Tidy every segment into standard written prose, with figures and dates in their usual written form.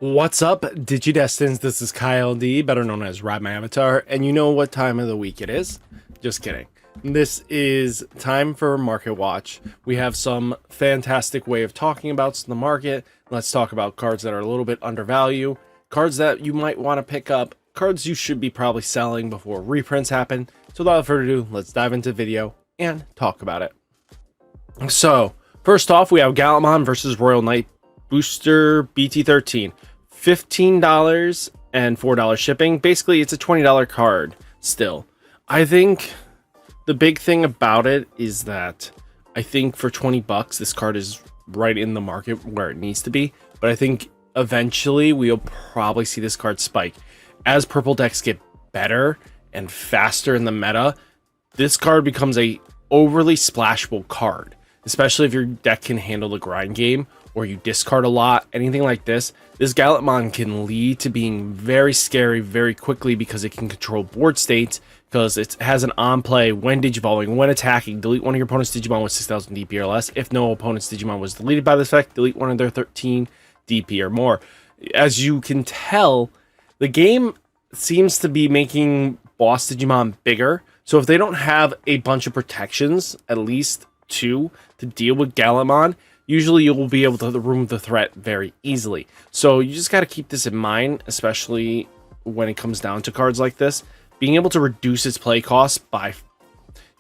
What's up, Digidestins? This is Kyle D, better known as RideMyAvatar, and you know what time of the week it is? Just kidding. This is time for Market Watch. We have some fantastic way of talking about the market. Let's talk about cards that are a little bit undervalued, cards that you might want to pick up, cards you should be probably selling before reprints happen. So without further ado, let's dive into the video and talk about it. So, first off, we have Gallantmon versus Royal Knight Booster BT13. $15 and $4 shipping. Basically, it's a $20 card still. I think the big thing about it is that I think for 20 bucks, this card is right in the market where it needs to be. But I think eventually we'll probably see this card spike. As purple decks get better and faster in the meta, this card becomes a overly splashable card, especially if your deck can handle the grind game or you discard a lot, anything like this. This Gallantmon can lead to being very scary very quickly because it can control board states, because it has an on-play when digivolving, when attacking, delete one of your opponent's Digimon with 6,000 DP or less. If no opponent's Digimon was deleted by this effect, delete one of their 13 DP or more. As you can tell, the game seems to be making boss Digimon bigger, so if they don't have a bunch of protections, at least two, to deal with Gallantmon, usually you will be able to remove the threat very easily. So you just got to keep this in mind, especially when it comes down to cards like this. Being able to reduce its play cost by,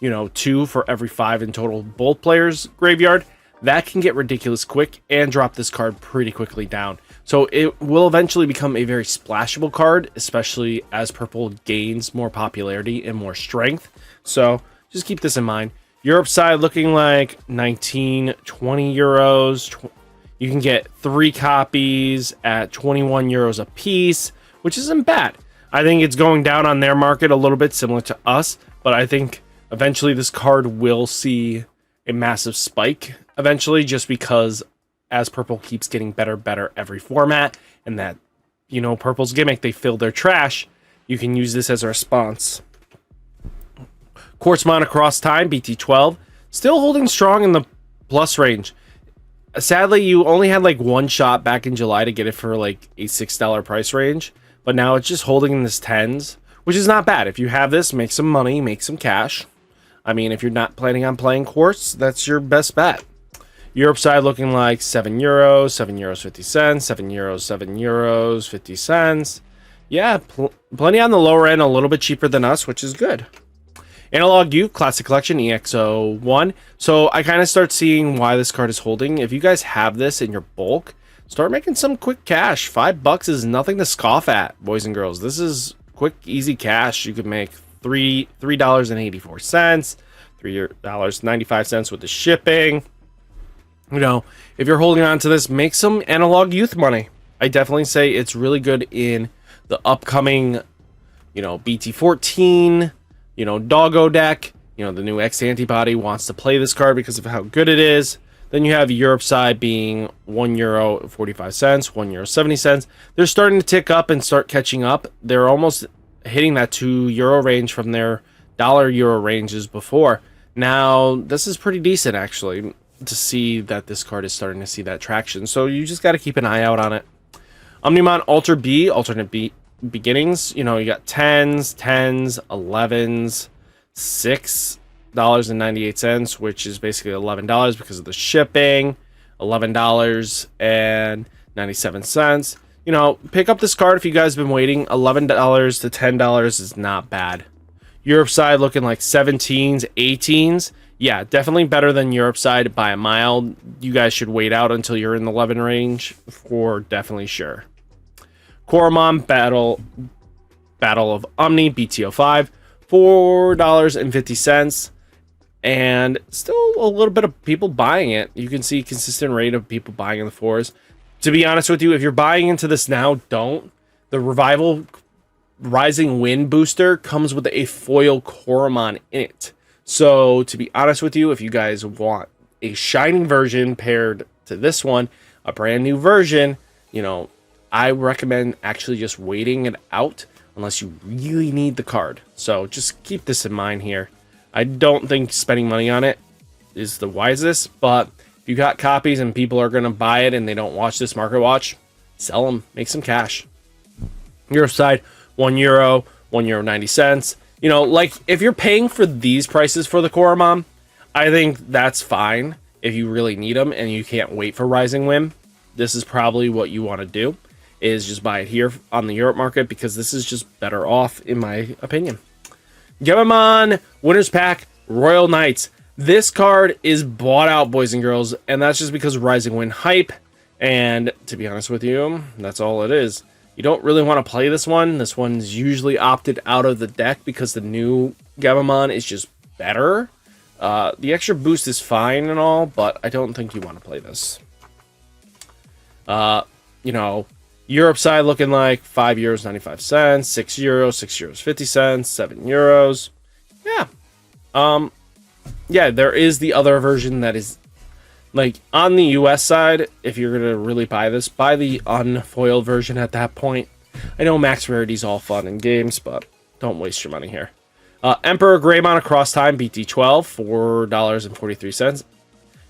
2 for every 5 in total both players' graveyard, that can get ridiculous quick and drop this card pretty quickly down. So it will eventually become a very splashable card, especially as purple gains more popularity and more strength. So just keep this in mind. Europe side looking like 19, 20 euros. You can get 3 copies at 21 euros a piece, which isn't bad. I think it's going down on their market a little bit similar to us, but I think eventually this card will see a massive spike eventually, just because as purple keeps getting better every format, and that, purple's gimmick, they fill their trash, you can use this as a response. Quartzmon across time, BT12, still holding strong in the plus range. Sadly, you only had like one shot back in July to get it for like a $6 price range, but now it's just holding in this tens, which is not bad. If you have this, make some money, make some cash. I mean, if you're not planning on playing Quartz, that's your best bet. Europe side looking like 7 euros, 7 euros 50 cents, 7 euros, 7 euros 50 cents. Yeah, plenty on the lower end, a little bit cheaper than us, which is good. Analog U, Classic Collection, EXO1. So I kind of start seeing why this card is holding. If you guys have this in your bulk, start making some quick cash. $5 is nothing to scoff at, boys and girls. This is quick, easy cash. You could make $3.84, $3.95 with the shipping. If you're holding on to this, make some Analog Youth money. I definitely say it's really good in the upcoming, BT14, Doggo deck. The new X antibody wants to play this card because of how good it is. Then you have Europe side being €1.45, €1.70. They're starting to tick up and start catching up. They're almost hitting that €2 range from their $1 ranges before. Now, this is pretty decent actually to see that this card is starting to see that traction. So you just got to keep an eye out on it. Omnimon Alter B, alternate B beginnings. You got 10s, 11s, $6.98, which is basically $11 because of the shipping, $11.97. Pick up this card if you guys have been waiting. $11 to $10 is not bad. Europe side looking like 17s, 18s. Yeah, definitely better than Europe side by a mile. You guys should wait out until you're in the 11 range for definitely sure. Koromon Battle of Omni, BT05, $4.50, and still a little bit of people buying it. You can see consistent rate of people buying in the 4s. To be honest with you, if you're buying into this now, don't. The Revival Rising Wind booster comes with a foil Koromon in it. So to be honest with you, if you guys want a shining version paired to this one, a brand new version, I recommend actually just waiting it out unless you really need the card. So just keep this in mind here. I don't think spending money on it is the wisest, but if you got copies and people are going to buy it and they don't watch this market watch, sell them, make some cash. Europe side, €1, €1.90. You know, like if you're paying for these prices for the Koromon, I think that's fine. If you really need them and you can't wait for Rising Wind, this is probably what you want to do, is just buy it here on the Europe market, because this is just better off in my opinion. Gallantmon Winners Pack Royal Knights. This card is bought out, boys and girls, and that's just because Rising Wind hype. And to be honest with you, that's all it is. You don't really want to play this one. This one's usually opted out of the deck because the new Gallantmon is just better. The extra boost is fine and all, but I don't think you want to play this. You know, Europe side looking like €5.95, €6, €6.50, €7. Yeah. Yeah, there is the other version that is like on the US side. If you're gonna really buy this, buy the unfoiled version at that point. I know max rarity's all fun in games, but don't waste your money here. Emperor Greymon Across Time BT12, $4.43.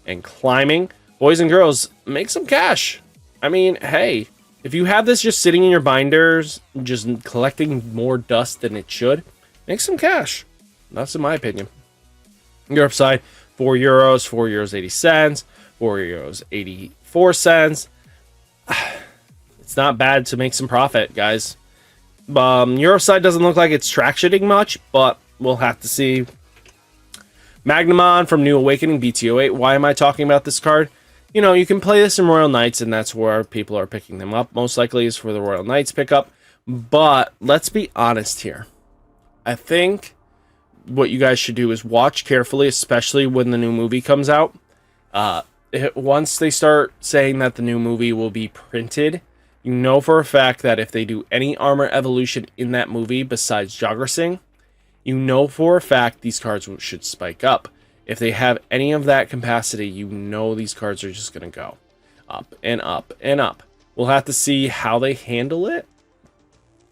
And climbing, boys and girls, make some cash. I mean, hey, if you have this just sitting in your binders, just collecting more dust than it should, make some cash. That's in my opinion. Europe side, €4, €4.80, €4.84. It's not bad to make some profit, guys. Europe side doesn't look like it's tractioning much, but we'll have to see. Magnamon from New Awakening BT08. Why am I talking about this card? You know, you can play this in Royal Knights, and that's where people are picking them up. Most likely is for the Royal Knights pickup. But let's be honest here. I think what you guys should do is watch carefully, especially when the new movie comes out. Once they start saying that the new movie will be printed, you know for a fact that if they do any armor evolution in that movie besides Jogressing, you know for a fact these cards should spike up. If they have any of that capacity, you know these cards are just going to go up and up and up. We'll have to see how they handle it,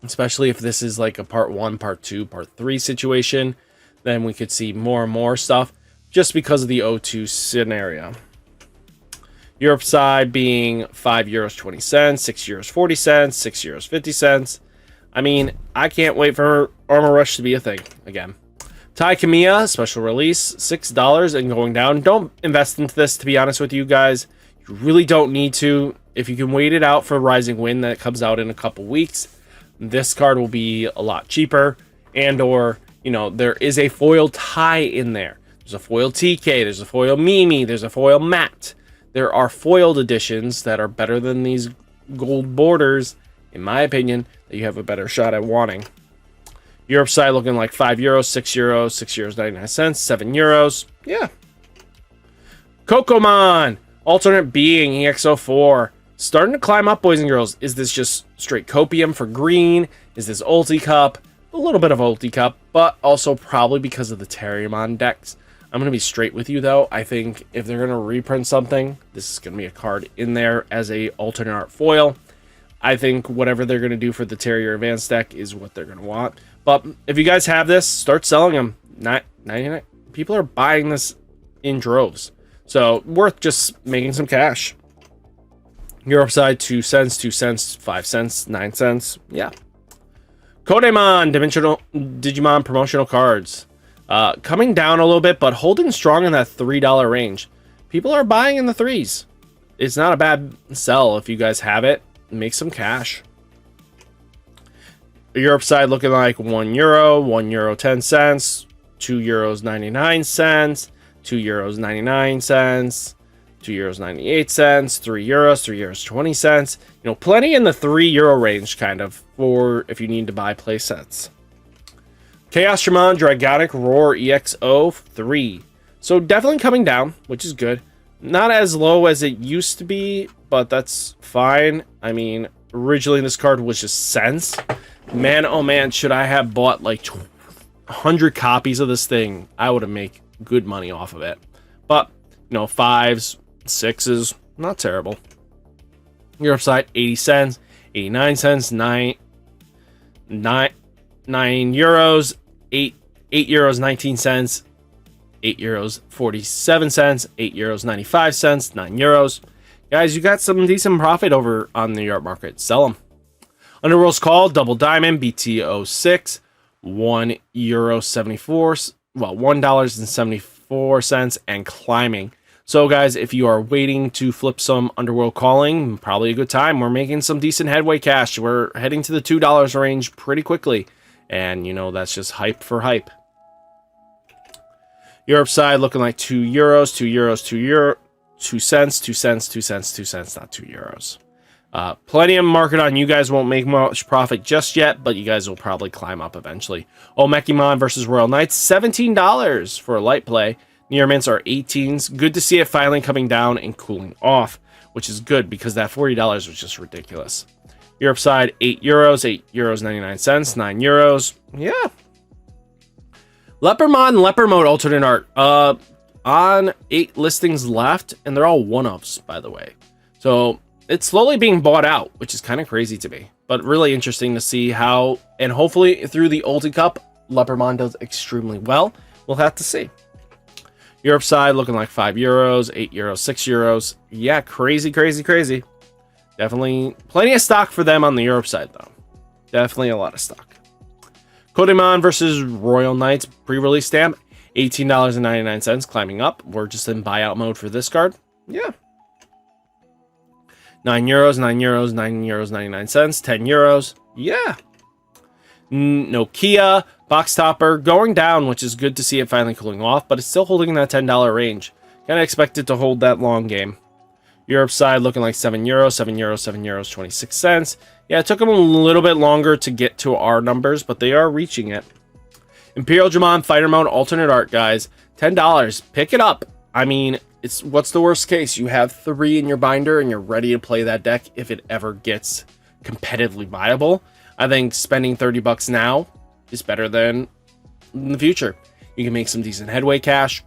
especially if this is like a part 1, part 2, part 3 situation. Then we could see more and more stuff just because of the O2 scenario. Europe side being €5.20, €6.40, €6.50. I mean, I can't wait for Armor Rush to be a thing again. Tai Kamiya, special release, $6 and going down. Don't invest into this, to be honest with you guys. You really don't need to. If you can wait it out for Rising Wind that comes out in a couple weeks, this card will be a lot cheaper. And or, you know, there is a foil Tai in there. There's a foil TK, there's a foil Mimi, there's a foil Matt. There are foiled editions that are better than these gold borders, in my opinion, that you have a better shot at wanting. Europe side looking like €5, €6, €6.99, €7. Yeah. Kokomon, alternate being, EX04. Starting to climb up, boys and girls. Is this just straight copium for green? Is this ulti cup? A little bit of ulti cup, but also probably because of the Terriermon decks. I'm going to be straight with you, though. I think if they're going to reprint something, this is going to be a card in there as a alternate art foil. I think whatever they're going to do for the Terrier Advanced deck is what they're going to want. But if you guys have this, start selling them. 99 people are buying this in droves. So, worth just making some cash. Europe side, 2 cents, 2 cents, 5 cents, 9 cents. Yeah. Kodemon, Dimensional Digimon promotional cards. Coming down a little bit, but holding strong in that $3 range. People are buying in the threes. It's not a bad sell if you guys have it. Make some cash. Europe side looking like €1, €1.10, €2.99, €2.99, €2.98, €3, €3.20. You know, plenty in the €3 range, kind of, for if you need to buy play sets. Chaos Shaman Dragonic Roar EXO3. So definitely coming down, which is good. Not as low as it used to be, but that's fine. I mean, originally this card was just cents. Man, oh man, should I have bought like 100 copies of this thing, I would have made good money off of it. But, you know, 5s, 6s, not terrible. Europe side, 80 cents, 89 cents, 9 euros, 8 euros 19 cents, 8 euros 47 cents, 8 euros 95 cents, 9 euros. Guys, you got some decent profit over on the art market. Sell them. Underworld's Call, Double Diamond, BT06, €1.74, well, $1.74 and climbing. So guys, if you are waiting to flip some Underworld Calling, probably a good time. We're making some decent headway cash. We're heading to the $2 range pretty quickly. And you know, that's just hype for hype. Europe side looking like €2, €2, €2, not €2. Plenty of market on. You guys won't make much profit just yet, but you guys will probably climb up eventually. Omekimon versus Royal Knights, $17 for a light play. Near mints are 18s. Good to see it finally coming down and cooling off, which is good because that $40 was just ridiculous. Europe side, €8, €8.99, €9. Yeah. Leopardmon, Leopard Mode alternate art. On 8 listings left, and they're all one-ofs, by the way. So it's slowly being bought out, which is kind of crazy to me, but really interesting to see how, and hopefully through the Ulti Cup, Leopardmon does extremely well. We'll have to see. Europe side looking like €5, €8, €6. Yeah, crazy. Definitely plenty of stock for them on the Europe side, though. Definitely a lot of stock. Kodemon versus Royal Knights pre-release stamp, $18.99, climbing up. We're just in buyout mode for this card. Yeah. €9, €9.99, €10. Yeah. Nokia box topper going down, which is good to see it finally cooling off, but it's still holding that $10 range. Kind of expect it to hold that long game. Europe side looking like €7, €7, 26 cents. Yeah, it took them a little bit longer to get to our numbers, but they are reaching it. Imperial Digimon Fighter Mode alternate art, guys. $10. Pick it up. I mean, it's what's the worst case? You have 3 in your binder and you're ready to play that deck if it ever gets competitively viable. I think spending $30 now is better than in the future. You can make some decent headway cash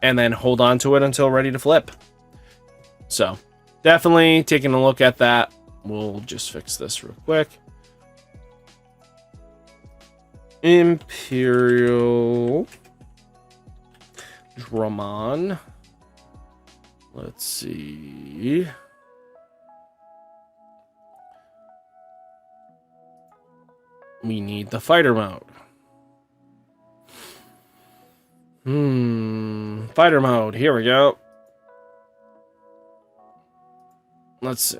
and then hold on to it until ready to flip. So definitely taking a look at that. We'll just fix this real quick. Imperial Dramon. Let's see. We need the fighter mode. Fighter mode. Here we go. Let's see.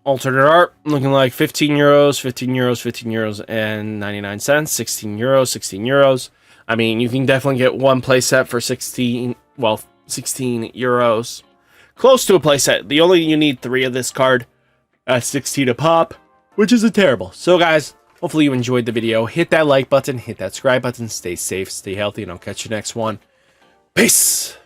Alternate art looking like €15, and 99 cents. €16. I mean, you can definitely get one playset for 16. Well, €16. Close to a playset. You need 3 of this card at 16 a pop, which isn't terrible. So, guys, hopefully you enjoyed the video. Hit that like button, hit that subscribe button. Stay safe, stay healthy, and I'll catch you next one. Peace.